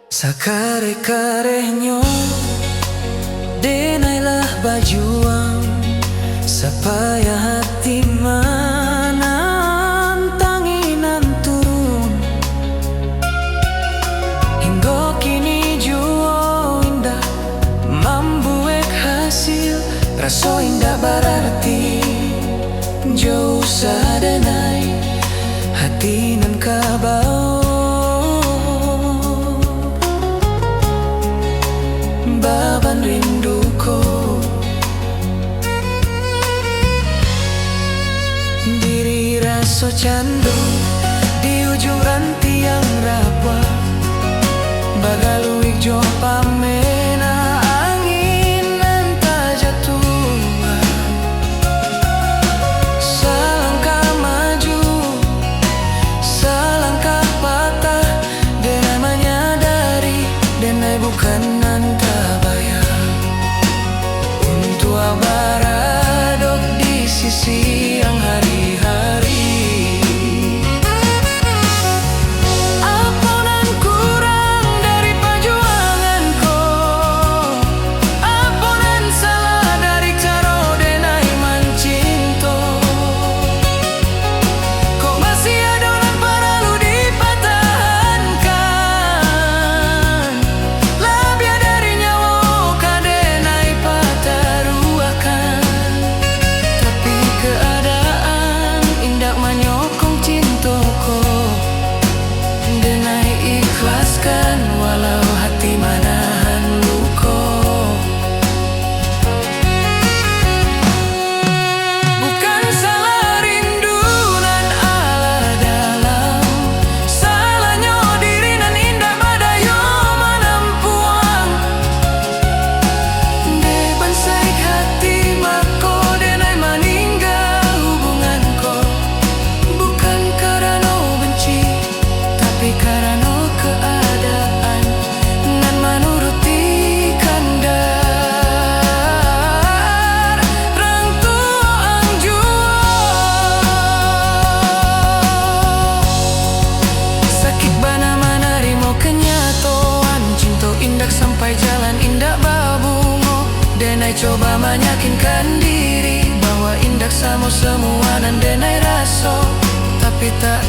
Sakare-karenyo denailah bajuang supaya hati manantanginan turun hingga kini jua indah membuat hasil rasa indah berarti jauh sadenai hati nan kabau baban rinduku diri rasa candu di ujung ranti yang rapwa bagaluik jo pamena angin nan jatuh selangkah maju selangkah patah denai menyadari denai bukan nan baradok di sisi yang hari-hari apunan kurang dari perjuanganku apunan salah dari cara denai mencinta kok masih ada yang perlu dipertahankan lebih dari nyawa kadenai patah walau hati manahan luka bukan salah rindu nan ala dalam salahnya diri nan indah badayo menampuang de bansai hati mako denai meninggal hubunganku bukan karena benci tapi karena keadaan nan menuruti kandar rang tuang jua sakit bana menerima kenyataan cinta indah sampai jalan indah babungo denai coba meyakinkan diri bahwa indah sama semua dan denai rasa tapi tak